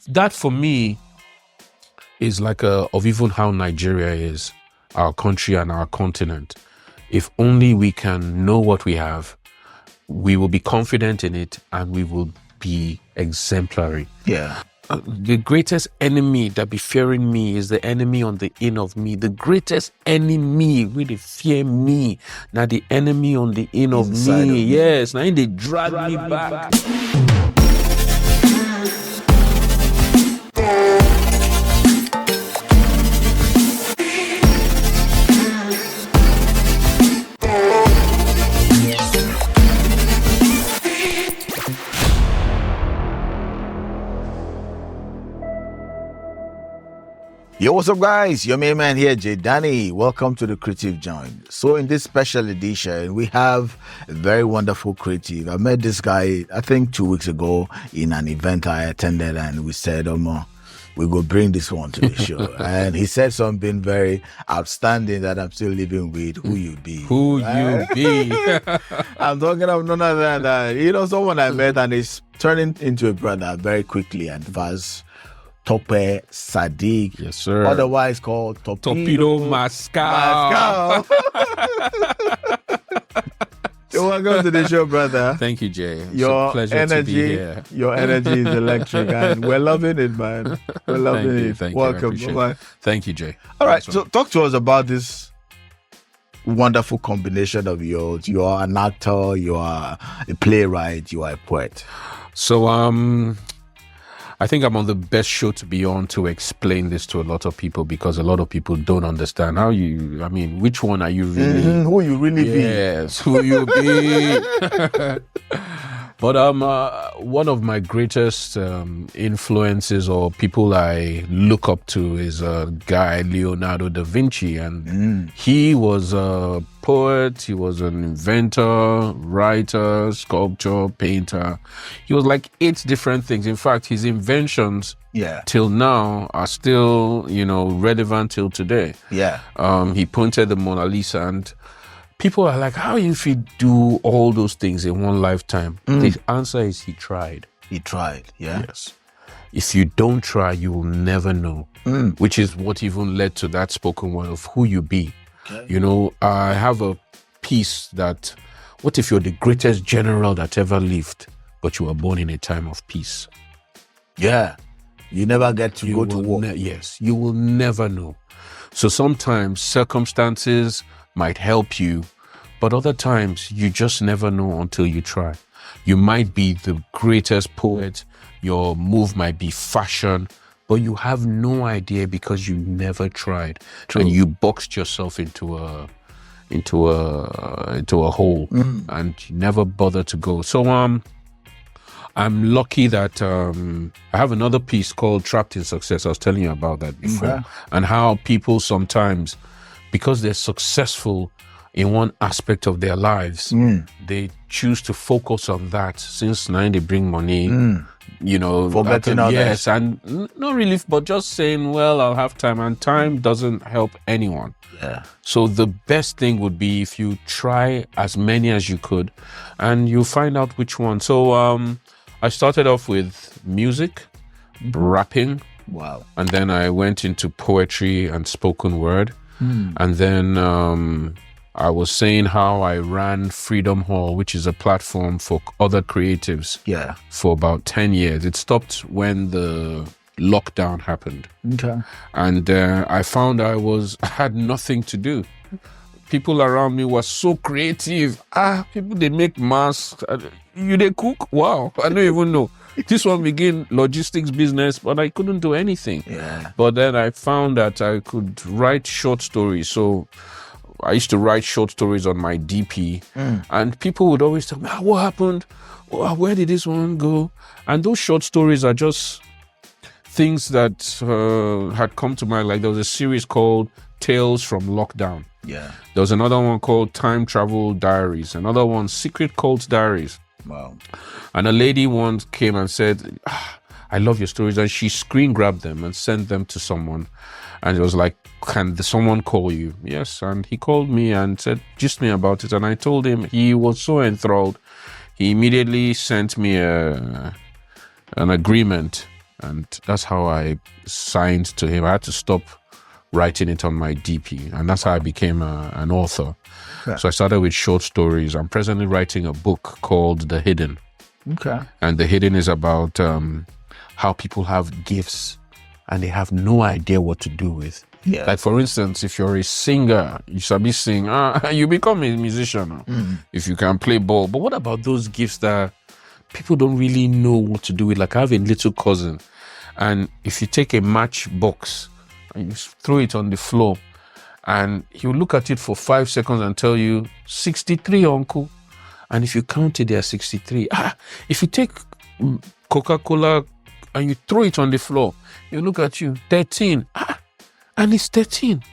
that for me is like of even how Nigeria is, our country and our continent. If only we can know what we have, we will be confident in it and we will be exemplary. Yeah. The greatest enemy that be fearing me is the enemy on the in of me. The greatest enemy really fear me. Now the enemy on the in of me. Yes, now they drag me back. Yo, what's up, guys? Your main man here, J. Danny. Welcome to the Creative Joint. So in this special edition, we have a very wonderful creative. I met this guy, I think 2 weeks ago in an event I attended, and we said, we go bring this one to the show. And he said something very outstanding that I'm still living with. Who you be? Who you be? I'm talking of none other than, someone I met and is turning into a brother very quickly and fast. Tope Sadiq, yes sir, otherwise called Torpedo Mascaw. Welcome to the show, brother. Thank you, Jay. It's your a pleasure energy, to be here. Your energy is electric, and we're loving it, man. We're loving it. Thank Welcome. you. Bye-bye. Thank you, Jay. All right, so talk to us about this wonderful combination of yours. You are an actor, you are a playwright, you are a poet. So, I think I'm on the best show to be on to explain this to a lot of people, because a lot of people don't understand which one are you really? Who you really be? Yes, who you be. But one of my greatest influences or people I look up to is a guy, Leonardo da Vinci, and he was a poet, he was an inventor, writer, sculptor, painter. He was like 8 different things. In fact, his inventions till now are still, relevant till today. Yeah. He painted the Mona Lisa, and people are like, how if he do all those things in one lifetime? The answer is he tried. He tried, yeah? Yes. If you don't try, you will never know, which is what even led to that spoken word of who you be. Okay. I have a piece that, what if you're the greatest general that ever lived, but you were born in a time of peace? Yeah. You never get to go to war. Yes, you will never know. So sometimes circumstances might help you, but other times you just never know until you try. You might be the greatest poet, your move might be fashion, but you have no idea because you never tried. True. And you boxed yourself into a hole and you never bothered to go. So I'm lucky that I have another piece called Trapped in Success. I was telling you about that before, and how people sometimes, because they're successful in one aspect of their lives, they choose to focus on that, since now they bring money, forgetting others. Yes, and not really, but just saying, well, I'll have time, and time doesn't help anyone. Yeah. So the best thing would be if you try as many as you could, and you find out which one. So I started off with music, rapping. Wow. And then I went into poetry and spoken word. And then I was saying how I ran Freedom Hall, which is a platform for other creatives, for about 10 years. It stopped when the lockdown happened. Okay. And I found I had nothing to do. People around me were so creative. People, they make masks. They cook? Wow, I don't even know. This one began logistics business, but I couldn't do anything. Yeah. But then I found that I could write short stories. So I used to write short stories on my DP, and people would always tell me, what happened? Where did this one go? And those short stories are just things that had come to mind. Like there was a series called Tales from Lockdown. Yeah. There was another one called Time Travel Diaries. Another one, Secret Cult Diaries. Wow. And a lady once came and said, I love your stories. And she screen grabbed them and sent them to someone. And it was like, can someone call you? Yes. And he called me and said, gist me about it. And I told him. He was so enthralled. He immediately sent me an agreement And that's how I signed to him. I had to stop writing it on my DP, and that's how I became an author. Yeah. So I started with short stories. I'm presently writing a book called The Hidden. Okay. And The Hidden is about how people have gifts and they have no idea what to do with. Yeah. Like, for instance, if you're a singer, you should be sing, you become a musician if you can play ball. But what about those gifts that people don't really know what to do with? Like, I have a little cousin, and if you take a matchbox and you throw it on the floor, and he'll look at it for 5 seconds and tell you, 63, uncle. And if you count it, there are 63. If you take Coca-Cola and you throw it on the floor, he'll look at you, 13. And it's 13.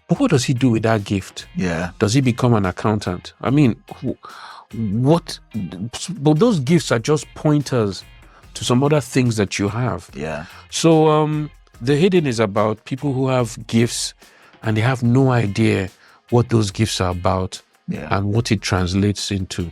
But what does he do with that gift? Yeah. Does he become an accountant? I mean, what? But those gifts are just pointers to some other things that you have. Yeah. So The Hidden is about people who have gifts and they have no idea what those gifts are about and what it translates into.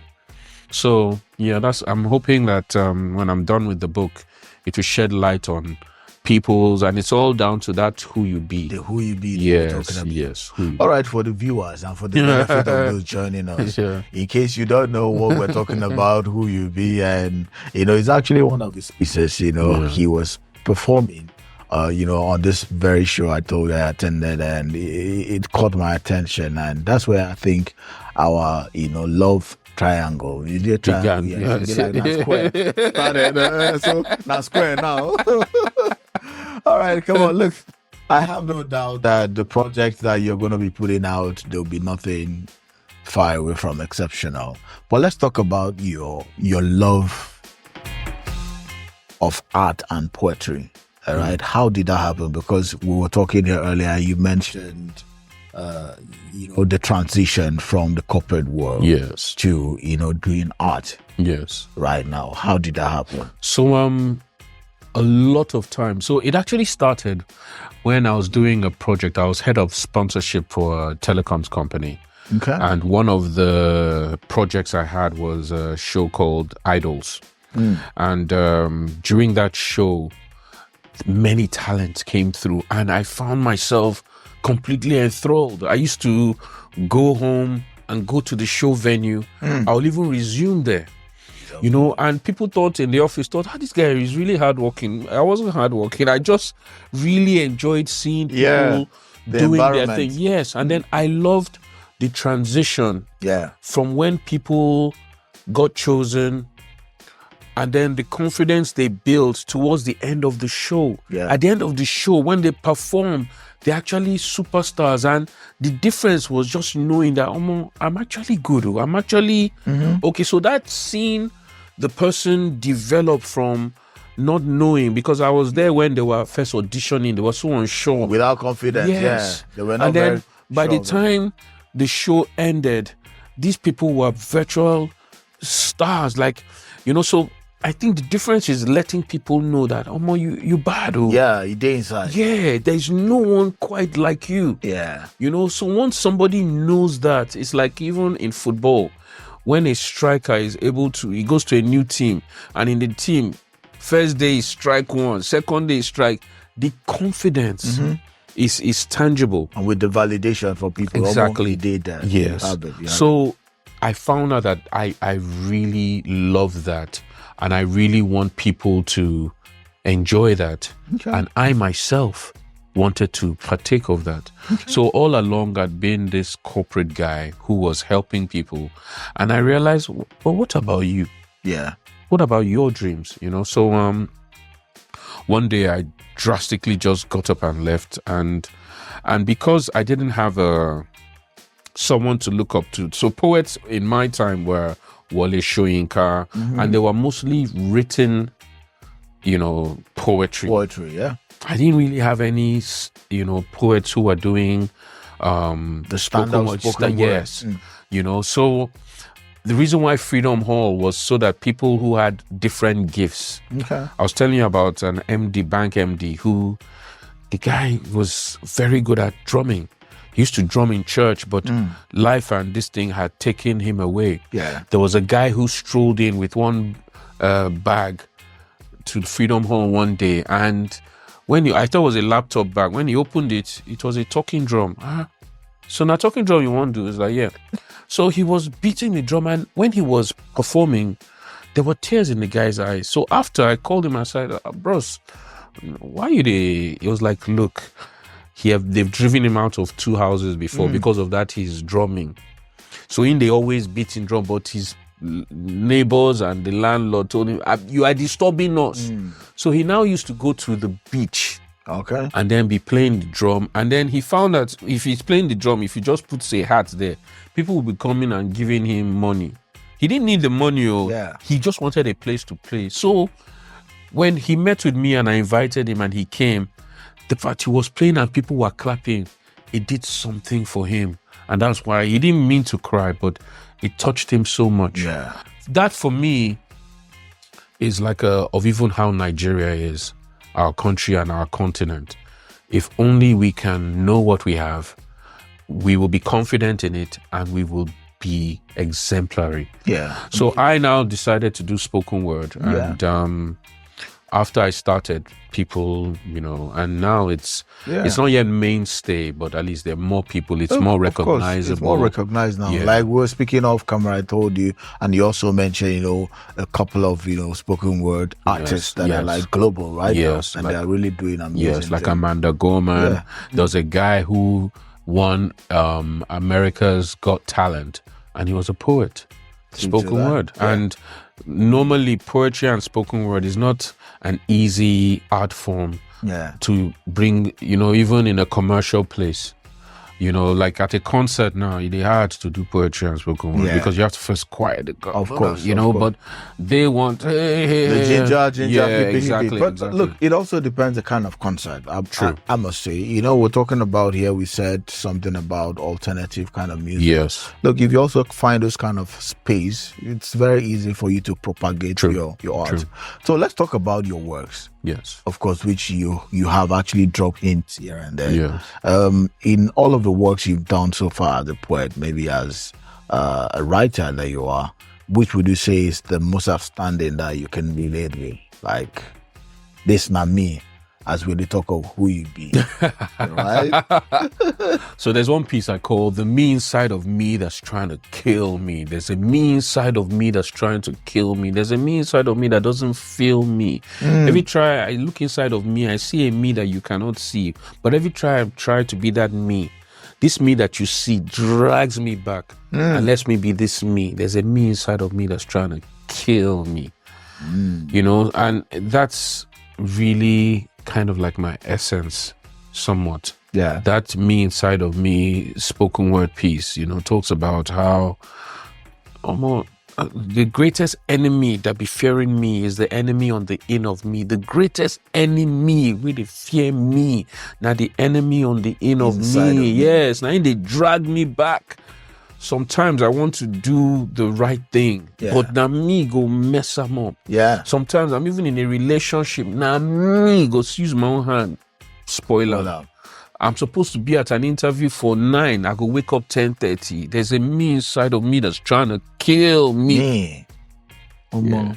So yeah, I'm hoping that when I'm done with the book, it will shed light on people's, and it's all down to that who you be. The who you be. Yes. All right, for the viewers and for the benefit of those joining us, in case you don't know what we're talking about, who you be, and it's actually one of his pieces. He was performing. On this very show I told you I attended, and it caught my attention, and that's where I think our love triangle. You did triangle, square. Started, so now square now. All right, come on, look. I have no doubt that the project that you're going to be putting out, there'll be nothing far away from exceptional. But let's talk about your love of art and poetry. All right, how did that happen? Because we were talking here earlier, you mentioned the transition from the corporate world to doing art right now. How did that happen? So a lot of time. So it actually started when I was doing a project. I was head of sponsorship for a telecoms company. Okay. And one of the projects I had was a show called Idols. And during that show, many talents came through and I found myself completely enthralled. I used to go home and go to the show venue. I'll even resume there. And people thought in the office, this guy is really hardworking. I wasn't hardworking. I just really enjoyed seeing people doing their thing. Yes. And then I loved the transition from when people got chosen and then the confidence they built towards the end of the show. At the end of the show, when they perform, they're actually superstars. And the difference was just knowing that, I'm actually good. I'm actually okay. So that scene, the person developed from not knowing, because I was there when they were first auditioning, they were so unsure. Without confidence, yes. They were not and then very by sure the time the show ended, these people were virtual stars. So I think the difference is letting people know that, you bad. Yeah, you did inside. Yeah, there's no one quite like you. Yeah. So once somebody knows that, it's like even in football, when a striker is able to, he goes to a new team, and in the team, first day is strike one, second day is strike, the confidence is tangible. And with the validation for people. Exactly. He did that. Yes. So I found out that I really love that. And I really want people to enjoy that. Okay. And I myself wanted to partake of that. Okay. So all along I'd been this corporate guy who was helping people. And I realized, well, what about you? Yeah. What about your dreams? So one day I drastically just got up and left. And because I didn't have someone to look up to. So poets in my time were Wale Soyinka, and they were mostly written, poetry. Poetry, yeah. I didn't really have any, poets who were doing the spoken yes. So the reason why Freedom Hall was so that people who had different gifts. Okay. I was telling you about an bank MD who, the guy was very good at drumming. He used to drum in church, but life and this thing had taken him away. Yeah. There was a guy who strolled in with one bag to Freedom Hall one day, and I thought it was a laptop bag. When he opened it, it was a talking drum. So now talking drum you want to do is like, yeah. So he was beating the drum, and when he was performing, there were tears in the guy's eyes. So after I called him aside, bros, why you there? He was like, look, they've driven him out of 2 houses before because of that. He's drumming. So they always beating drum, but his neighbors and the landlord told him, you are disturbing us. So he now used to go to the beach. Okay. And then be playing the drum. And then he found that if he's playing the drum, if he just puts a hat there, people will be coming and giving him money. He didn't need the money. He just wanted a place to play. So when he met with me and I invited him and he came, the fact he was playing and people were clapping, it did something for him. And that's why he didn't mean to cry, but it touched him so much. Yeah. That for me is like of even how Nigeria is, our country and our continent. If only we can know what we have, we will be confident in it and we will be exemplary. Yeah. So I now decided to do spoken word, and after I started, people, and now it's not yet mainstay, but at least there are more people. It's more recognizable. It's more recognized now. Yeah. Like we were speaking off camera, I told you, and you also mentioned, a couple of, spoken word artists that are like global, right? Yes. And they are really doing amazing. Yes, like Amanda Gorman. Yeah. There's a guy who won America's Got Talent, and he was a poet. Spoken word. Yeah. And normally poetry and spoken word is not an easy art form to bring, even in a commercial place. Like at a concert now, it's hard to do poetry and spoken word because you have to first quiet the crowd. Of course. But they want the ginger, exactly. But look, it also depends the kind of concert. True. I must say, we're talking about here, we said something about alternative kind of music. Yes. Look, if you also find those kind of space, it's very easy for you to propagate your art. True. So let's talk about your works. Yes. Of course, which you have actually dropped hints here and there. Yes. In all of the works you've done so far as a poet, maybe as a writer that you are, which would you say is the most outstanding that you can relate with? Like, this not me, as we talk of who you be, right? So there's one piece I call the me inside of me that's trying to kill me. There's a me inside of me that's trying to kill me. There's a me inside of me that doesn't feel me. Every try I look inside of me, I see a me that you cannot see. But every try I try to be that me, this me that you see drags me back and lets me be this me. There's a me inside of me that's trying to kill me. And that's really kind of like my essence somewhat. Yeah. That me inside of me spoken word piece, talks about how the greatest enemy that be fearing me is the enemy on the in of me. The greatest enemy really fear me. Now the enemy on the in of me. Yes. Now they drag me back. Sometimes I want to do the right thing, but now me go mess them up. Yeah. Sometimes I'm even in a relationship. Now me go use my own hand. Spoiler. I'm supposed to be at an interview for 9. I go wake up 10:30. There's a me inside of me that's trying to kill me. Yeah.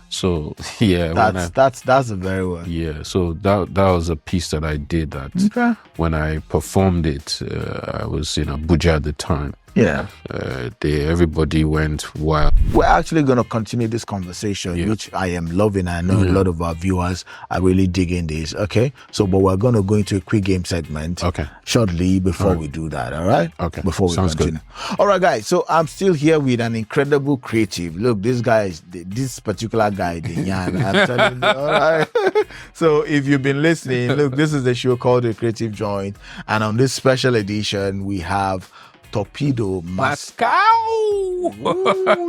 So that's a very well. Yeah. So that was a piece that I did that when I performed it. I was in Abuja at the time. Yeah. Everybody went wild. We're actually going to continue this conversation, which I am loving. I know a lot of our viewers are really digging this. Okay. So, but we're going to go into a quick game segment shortly before we do that. All right. Okay. Before we continue. Good. All right, guys. So I'm still here with an incredible creative. Look, this particular guy, the Yan. I'm telling you. All right. So if you've been listening, look, this is the show called The Creative Joint. And on this special edition, we have Torpedo Mascaw. Ooh,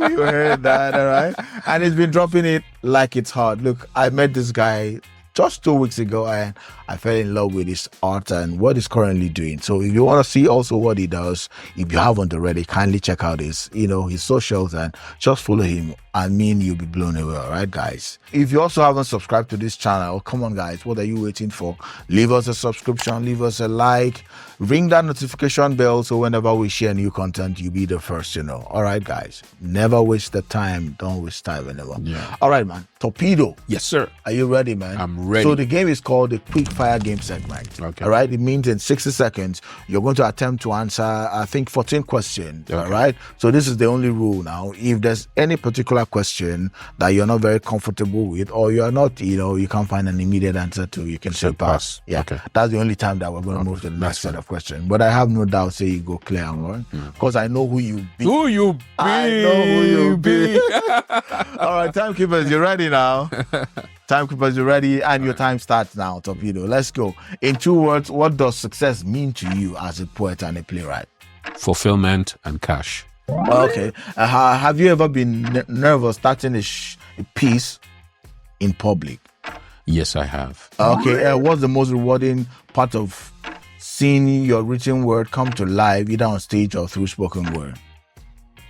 you heard that, all right? And he's been dropping it like it's hot. Look, I met this guy just 2 weeks ago and I fell in love with his art and what he's currently doing. So if you want to see also what he does, if you haven't already, kindly check out his socials and just follow him I mean, you'll be blown away, all right, guys? If you also haven't subscribed to this channel, come on, guys, what are you waiting for? Leave us a subscription, leave us a like, ring that notification bell so whenever we share new content, you'll be the first to know. All right, guys? Never waste the time. Don't waste time whenever. Yeah. All right, man. Torpedo. Yes, sir. Are you ready, man? I'm ready. So the game is called the quick fire game segment. Okay. All right. It means in 60 seconds, you're going to attempt to answer, I think, 14 questions. Okay. All right. So this is the only rule now. If there's any particular question that you're not very comfortable with, or you're not, you can't find an immediate answer to, you can say pass. Yeah. Okay. That's the only time that we're going to move to the next set of questions. But I have no doubt, say you go clear and run, because I know who you be. Who you be? I know who you be. All right, timekeepers, you ready now? Timekeepers, you ready? And your time starts now, Torpedo. Let's go. In 2 words, what does success mean to you as a poet and a playwright? Fulfillment and cash. Okay. Have you ever been nervous starting a piece in public? Yes, I have. Okay. What's the most rewarding part of seeing your written word come to life, either on stage or through spoken word?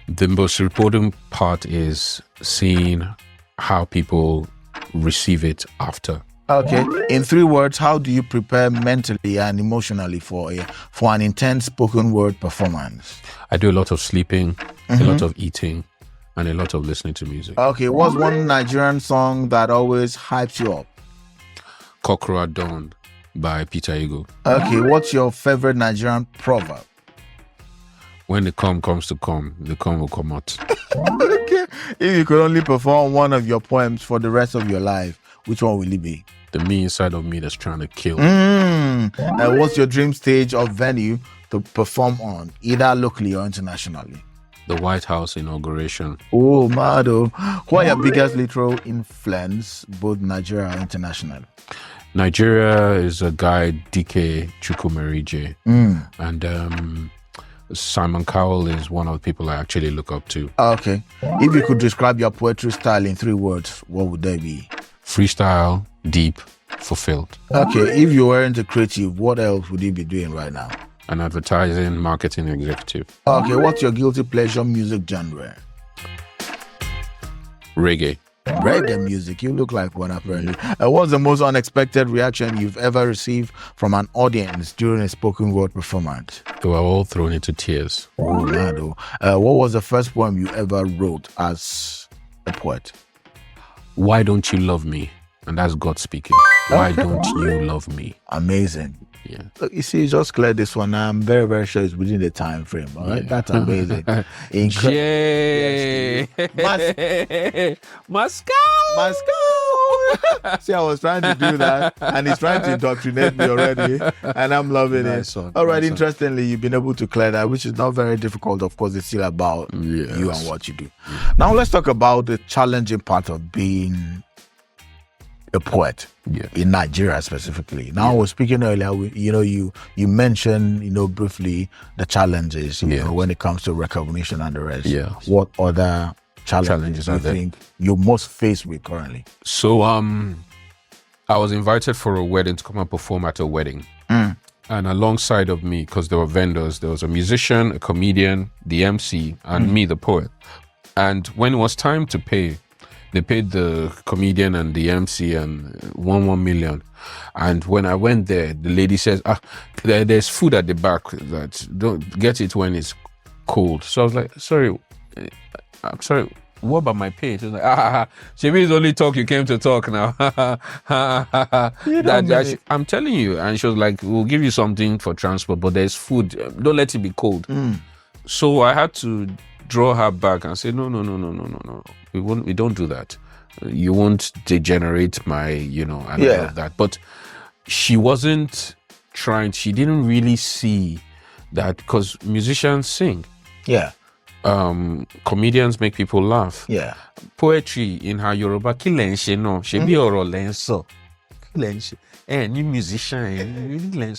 The most important part is seeing how people receive it after. Okay. In 3 words, how do you prepare mentally and emotionally for an intense spoken word performance? I do a lot of sleeping, a lot of eating, and a lot of listening to music. Okay. What's one Nigerian song that always hypes you up? Kokoro at Dawn by Peter Ego. Okay. What's your favorite Nigerian proverb? When the come comes to come, the come will come out. Okay. If you could only perform one of your poems for the rest of your life, which one will it be? The me inside of me that's trying to kill. What's your dream stage or venue to perform on, either locally or internationally? The White House inauguration. Oh, Mado. Who are your biggest literal influence, both Nigeria and international? Nigeria is a guy, DK Chukwumerije. And Simon Cowell is one of the people I actually look up to. Okay. If you could describe your poetry style in 3 words, what would they be? Freestyle, deep, fulfilled. Okay. If you weren't a creative, what else would you be doing right now? An advertising, marketing executive. Okay. What's your guilty pleasure music genre? Reggae. Reggae music. You look like one, apparently. What's the most unexpected reaction you've ever received from an audience during a spoken word performance? They were all thrown into tears. Oh, Nado. What was the first poem you ever wrote as a poet? Why don't you love me? And that's God speaking. Why don't you love me? Amazing. Yeah. Look, you see, you just cleared this one. I'm very, very sure it's within the time frame. All right, that's amazing. Yay! Mascaw! See, I was trying to do that, and he's trying to indoctrinate me already, and I'm loving Nice it. one, All right, nice interestingly, you've been able to clear that, which is not very difficult. Of course, it's still about Yes. you and what you do. Now, let's talk about the challenging part of being a poet in Nigeria specifically. Now, I was speaking earlier, you mentioned, briefly the challenges, when it comes to recognition and the rest. Yeah. What other challenges do you are there? think you're most faced with currently? So, I was invited for a wedding to come and perform at a wedding. And alongside of me, because there were vendors, there was a musician, a comedian, the MC, and me, the poet. And when it was time to pay, they paid the comedian and the MC and 1 million. And when I went there, the lady says, there's food at the back, that don't get it when it's cold. So I was like, sorry, what about my pay? She was like, Shebi only talk, you came to talk now. I'm telling you. And she was like, we'll give you something for transport, but there's food. Don't let it be cold. So I had to draw her back and say, no. We don't do that. You won't degenerate my, and all of that. But she wasn't trying, she didn't really see that, because musicians sing. Yeah. Comedians make people laugh. Yeah. Poetry in her Yoruba, kilense no, she be oro lenso. Kilense. New musician,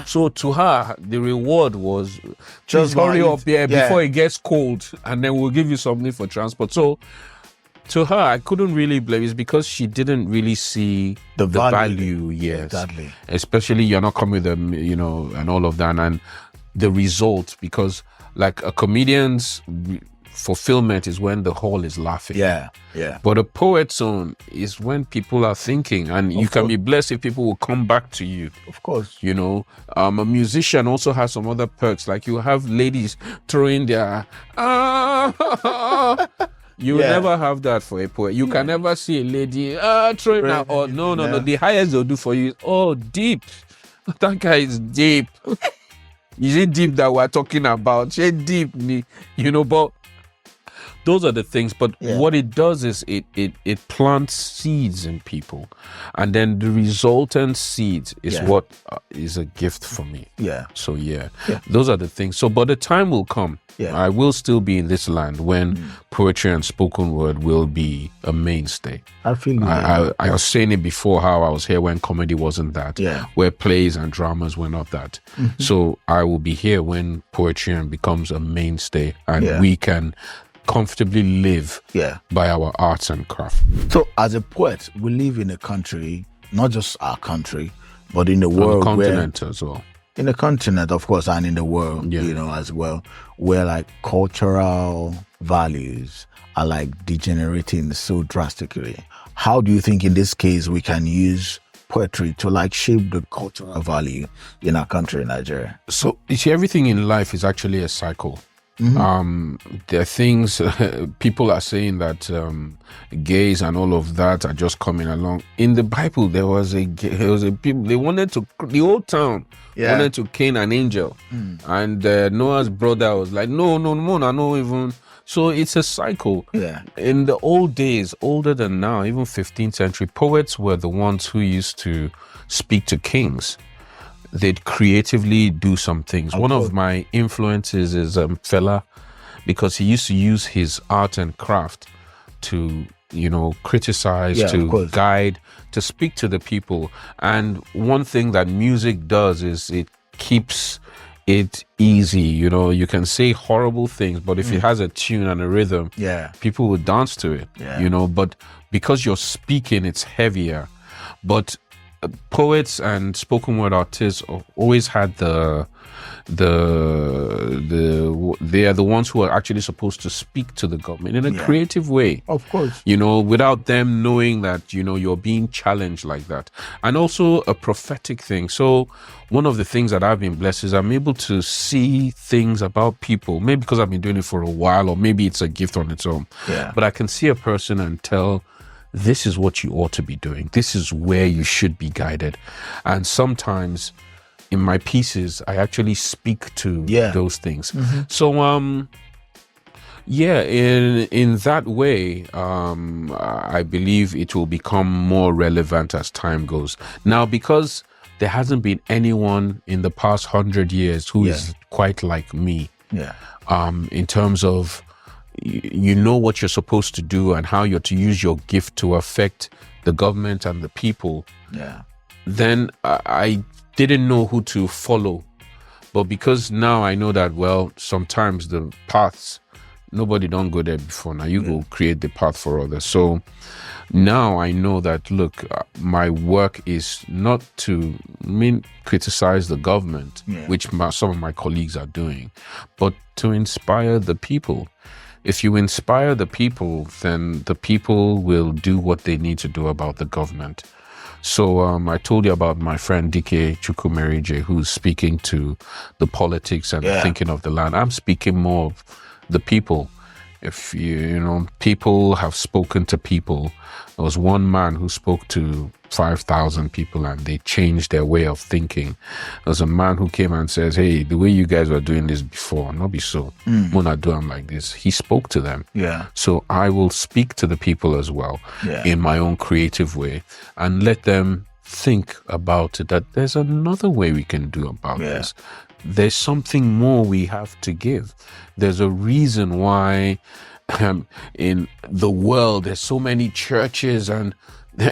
so to her, the reward was just hurry up here before it gets cold, and then we'll give you something for transport. So to her, I couldn't really blame it, because she didn't really see the value. Yes, exactly. Especially you're not coming with them, and all of that, and the result, because like a comedian's fulfillment is when the hall is laughing. Yeah. But a poet's own is when people are thinking, and you can be blessed if people will come back to you. Of course. You know, a musician also has some other perks. Like you have ladies throwing their You will never have that for a poet. You can never see a lady throwing out. Oh, no. The highest they'll do for you is, oh, deep. That guy is deep. Is it deep that we're talking about? Is deep, you know, but those are the things. But what it does is it plants seeds in people. And then the resultant seeds is what is a gift for me. Yeah. So, those are the things. So, but the time will come. Yeah. I will still be in this land when poetry and spoken word will be a mainstay. I feel I was saying it before how I was here when comedy wasn't that, where plays and dramas were not that. So I will be here when poetry becomes a mainstay and we can comfortably live by our arts and craft. So as a poet, we live in a country, not just our country, but in the world, on the continent as well. In the continent, of course, and in the world, you know, as well, where like cultural values are like degenerating so drastically. How do you think in this case we can use poetry to like shape the cultural value in our country, Nigeria? So you see, everything in life is actually a cycle. There are things people are saying that gays and all of that are just coming along. In the Bible, there was a people, they wanted to, the whole town wanted to cane an angel, and Noah's brother was like, no, not even. So it's a cycle. In the old days, older than now, even 15th century, poets were the ones who used to speak to kings. They'd creatively do some things. One of my influences is Fela, because he used to use his art and craft to, you know, criticize, to guide, to speak to the people. And one thing that music does is it keeps it easy. You know, you can say horrible things, but if it has a tune and a rhythm, people will dance to it, you know, but because you're speaking, it's heavier. But poets and spoken word artists always had they are the ones who are actually supposed to speak to the government in a creative way. Of course. You know, without them knowing that, you know, you're being challenged like that. And also a prophetic thing. So one of the things that I've been blessed is I'm able to see things about people, maybe because I've been doing it for a while, or maybe it's a gift on its own. But I can see a person and tell, this is what you ought to be doing. This is where you should be guided. And sometimes in my pieces, I actually speak to those things. So, in that way, I believe it will become more relevant as time goes. Now, because there hasn't been anyone in the past 100 years who is quite like me, in terms of, you know what you're supposed to do and how you're to use your gift to affect the government and the people, then I didn't know who to follow. But because now I know that, well, sometimes the paths, nobody don't go there before. Now you go create the path for others. So now I know that, look, my work is not to criticize the government, which some of my colleagues are doing, but to inspire the people. If you inspire the people, then the people will do what they need to do about the government. So I told you about my friend Dike Chukwumerije, who's speaking to the politics and thinking of the land. I'm speaking more of the people. If you know, people have spoken to people. There was one man who spoke to 5,000 people and they changed their way of thinking. There's a man who came and says, hey, the way you guys were doing this before, not be so. Mona do them like this. He spoke to them. So I will speak to the people as well in my own creative way and let them think about it, that there's another way we can do about this. There's something more we have to give. There's a reason why in the world there's so many churches, and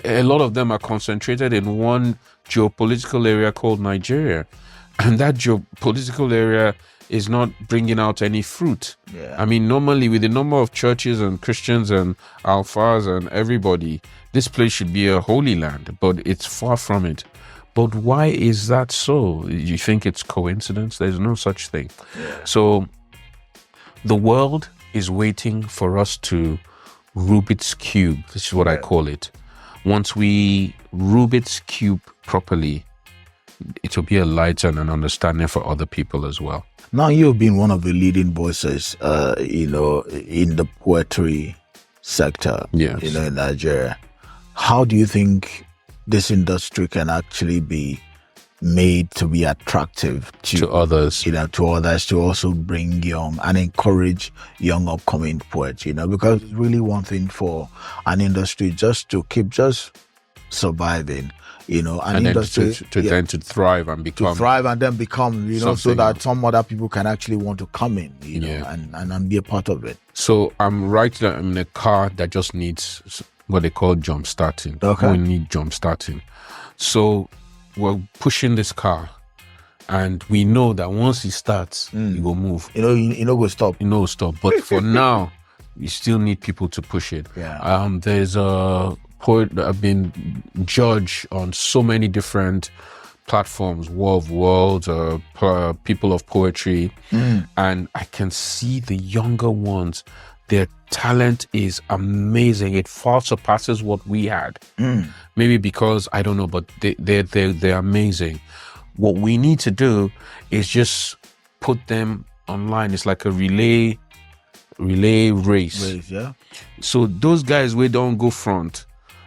a lot of them are concentrated in one geopolitical area called Nigeria. And that geopolitical area is not bringing out any fruit. I mean, normally with the number of churches and Christians and alphas and everybody, this place should be a holy land, but it's far from it. But why is that so? You think it's coincidence? There's no such thing. So the world is waiting for us to Rubik's Cube. This is what I call it. Once we Rubik's Cube properly, it will be a light and an understanding for other people as well. Now you've been one of the leading voices, in the poetry sector, Yes. in Nigeria. How do you think this industry can actually be made to be attractive To others. to others, to also bring young and encourage young upcoming poets, because it's really one thing for an industry just to keep just surviving, an And then industry then to thrive and to become. thrive and then become, so something that else. some other people can actually want to come in, Yeah. and be a part of it. So I'm right now in a car that just needs what they call jump starting. Okay. We need jump starting. So we're pushing this car, and we know that once it starts, it will move. You know, go stop. Stop. But for now, we still need people to push it. Yeah. There's a poet that have been judged on so many different platforms, War of Worlds, People of Poetry, and I can see the younger ones. Their talent is amazing. It far surpasses what we had. Maybe because I don't know, but they're amazing. What we need to do is just put them online. It's like a relay race. Yeah. So those guys we don't go front.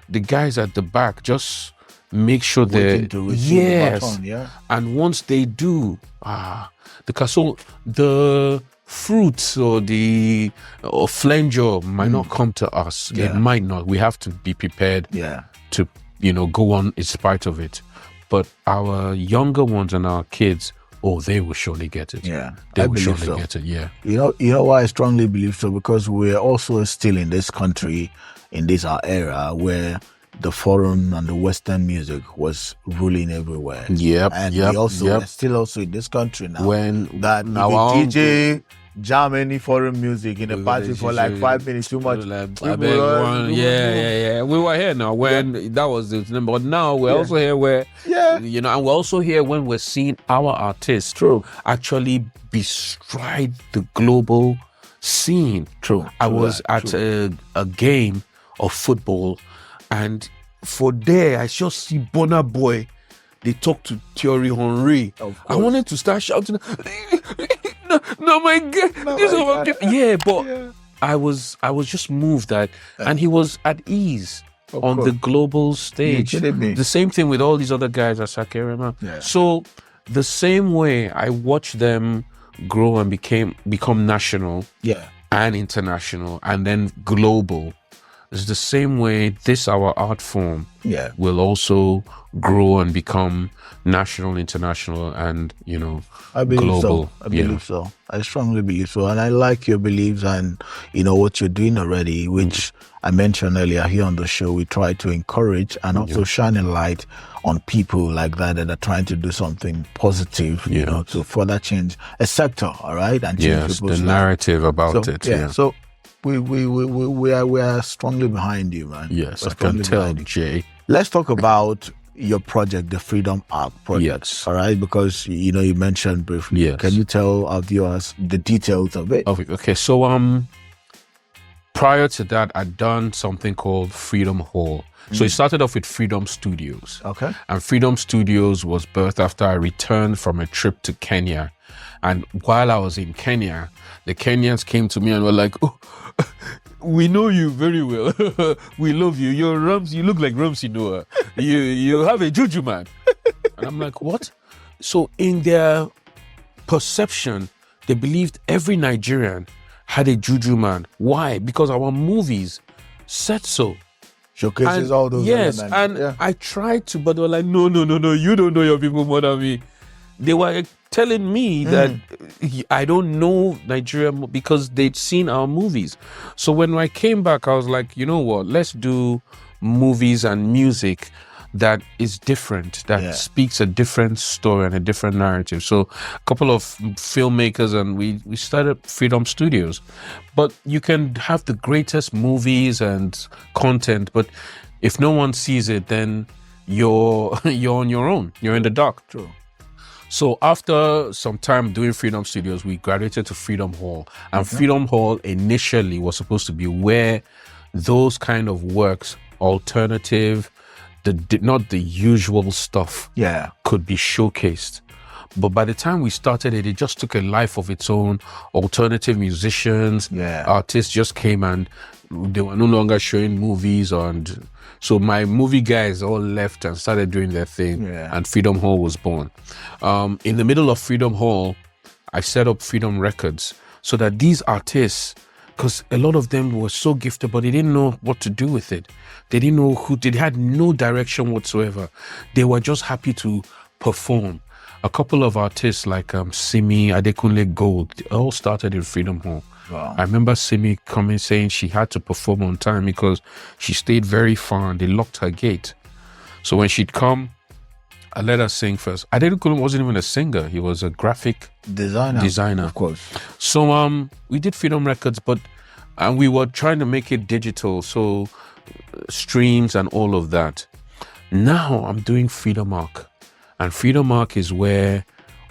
The guys at the back just make sure they're Waiting to receive the baton, yeah. And once they do, the fruits or the flanger might not come to us. Yeah. It might not. We have to be prepared Yeah. to go on in spite of it. But our younger ones and our kids, they will surely get it. Yeah. They I will believe surely so. get it. Yeah. You know why I strongly believe so? Because we're also still in this country, in this our era, where the foreign and the Western music was ruling everywhere. Yep. And yep. we also yep. we're still also in this country now. When that now if our a own- DJ jam any foreign music in a party for like 5 minutes too much. Yeah. We were here now when that was the number. But now we're also here where, and we're also here when we're seeing our artists actually bestride the global scene. I was at a game of football, and for there I just see Burna Boy. They talk to Thierry Henry. I wanted to start shouting, no, my God. But I was just moved that, and he was at ease on the global stage. You kidding me? The same thing with all these other guys at Sakerema. Yeah. So the same way I watched them grow and become national and international and then global. It's the same way our art form will also grow and become national, international, and I believe global. so. I believe so. I strongly believe so. And I like your beliefs and what you're doing already, which I mentioned earlier here on the show. We try to encourage and also shine a light on people like that are trying to do something positive, to further change a sector, all right? And change the people's narrative about so, it. So we are strongly behind you, man. Yes, We're I can strongly tell, behind you. Jay. Let's talk about your project, the Freedom Arc project. Yes. All right, because you mentioned briefly. Yes. Can you tell our viewers the details of it? Okay. So prior to that, I'd done something called Freedom Hall. So it started off with Freedom Studios. Okay. And Freedom Studios was birthed after I returned from a trip to Kenya. And while I was in Kenya, the Kenyans came to me and were like, "Oh, we know you very well. We love you. You're Ramsey. You look like Ramsey Noah. You have a juju man." And I'm like, "What?" So in their perception, they believed every Nigerian had a juju man. Why? Because our movies said so. Showcases all those Yes, elements. and I tried to, but they were like, no, you don't know your people more than me. They were telling me that I don't know Nigeria because they'd seen our movies. So when I came back, I was like, you know what? Let's do movies and music that is different, that speaks a different story and a different narrative. So a couple of filmmakers and we started Freedom Studios. But you can have the greatest movies and content, but if no one sees it, then you're on your own. You're in the dark. True. So after some time doing Freedom Studios, we graduated to Freedom Hall. And Freedom Hall initially was supposed to be where those kind of works, alternative, not the usual stuff, could be showcased. But by the time we started it just took a life of its own. Alternative musicians, artists just came, and they were no longer showing movies. And so my movie guys all left and started doing their thing, and Freedom Hall was born. In the middle of Freedom Hall, I set up Freedom Records so that these artists, because a lot of them were so gifted, but they didn't know what to do with it. They didn't know they had no direction whatsoever. They were just happy to perform. A couple of artists like Simi, Adekunle Gold, they all started in Freedom Hall. Wow. I remember Simi coming saying she had to perform on time because she stayed very far and they locked her gate. So when she'd come, I let her sing first. Adekunle wasn't even a singer. He was a graphic designer. Of course. So we did Freedom Records, and we were trying to make it digital, so streams and all of that. Now I'm doing Freedom Arc. And Freedom Arc is where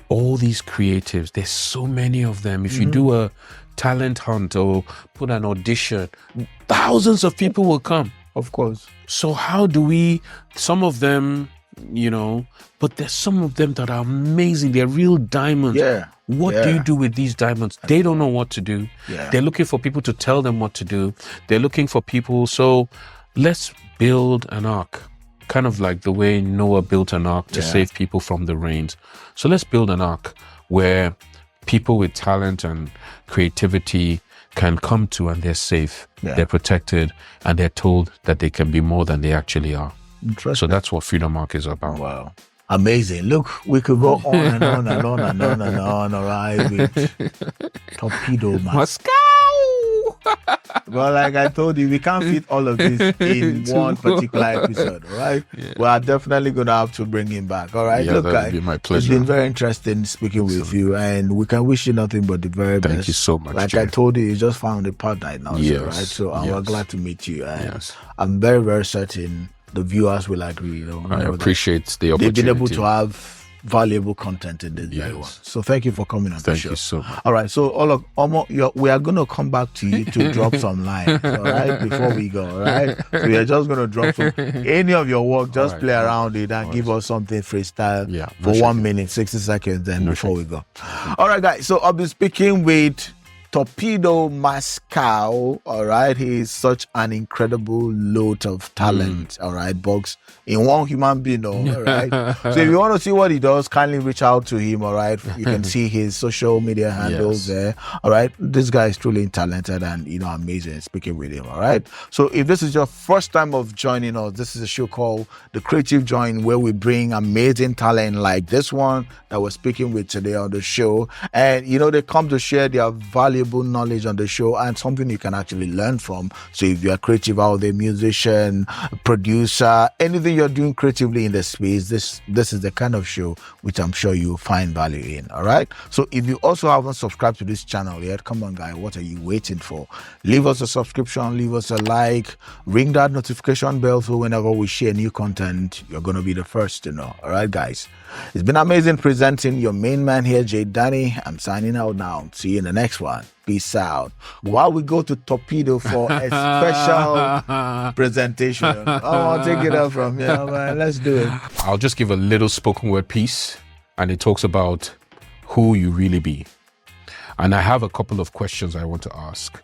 all these creatives, there's so many of them. If you do a talent hunt or put an audition, thousands of people will come. Of course. So how do some of them, but there's some of them that are amazing. They're real diamonds. Yeah. What do you do with these diamonds? They don't know what to do. Yeah. They're looking for people to tell them what to do. They're looking for people. So let's build an ark. Kind of like the way Noah built an ark to save people from the rains. So let's build an ark where people with talent and creativity can come to, and they're safe, they're protected, and they're told that they can be more than they actually are. Interesting. So that's what Freedom Arc is about. Wow. Amazing. Look, we could go on and on and on and on and on, all right, with Toepedo Mascaw. Well, like I told you, we can't fit all of this in one particular episode, all right? Yeah. We are definitely going to have to bring him back, all right? Yeah, look, that would be my pleasure. It's been very interesting speaking with you, and we can wish you nothing but the very best. Thank you so much, Like Jay. I told you, you just found a partner now, yes. right? So we're glad to meet you, and I'm very, very certain the viewers will agree. I appreciate the opportunity. They've been able to have valuable content in this very one. So thank you for coming on the show. Thank you so much. All right, so we are going to come back to you to drop some lines, all right, before we go, all right? So we are just going to drop any of your work, just play around it and give us something freestyle for 1 minute, 60 seconds then before we go. All right, guys, so I'll be speaking with Toepedo Mascaw, all right? He is such an incredible load of talent, all right, box in one human being, all right? So if you want to see what he does, kindly reach out to him, all right? You can see his social media handles there, all right? This guy is truly talented and, amazing speaking with him, all right? So if this is your first time of joining us, this is a show called The Creative Joint, where we bring amazing talent like this one that we're speaking with today on the show. And, they come to share their valuable knowledge on the show and something you can actually learn from. So if you're creative out there, musician, producer, anything you're doing creatively in the space, this is the kind of show which I'm sure you'll find value in. All right. So if you also haven't subscribed to this channel yet, come on, guy, what are you waiting for? Leave us a subscription, leave us a like, ring that notification bell so whenever we share new content, you're going to be the first to know. All right, guys. It's been amazing presenting your main man here, Jay Danny. I'm signing out now. See you in the next one. Peace out. While we go to Toepedo for a special presentation, I'll take it up from here, man. Let's do it. I'll just give a little spoken word piece, and it talks about who you really be. And I have a couple of questions I want to ask.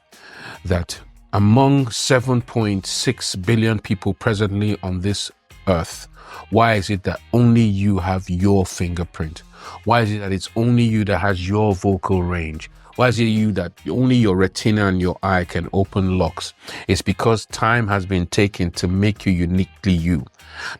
That among 7.6 billion people presently on this earth, why is it that only you have your fingerprint? Why is it that it's only you that has your vocal range? Why is it you that only your retina and your eye can open locks? It's because time has been taken to make you uniquely you.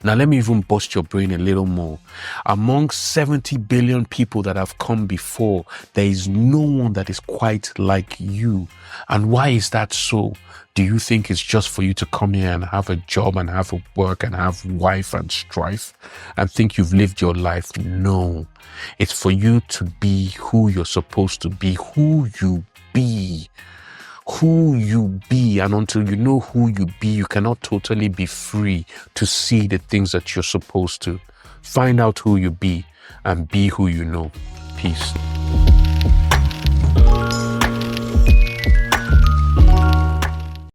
Now, let me even bust your brain a little more. Among 70 billion people that have come before, there is no one that is quite like you. And why is that so? Do you think it's just for you to come here and have a job and have a work and have wife and strife and think you've lived your life? No. It's for you to be who you're supposed to be, who you be. Who you be, and until you know who you be, you cannot totally be free to see the things that you're supposed to. Find out who you be and be who you know. Peace.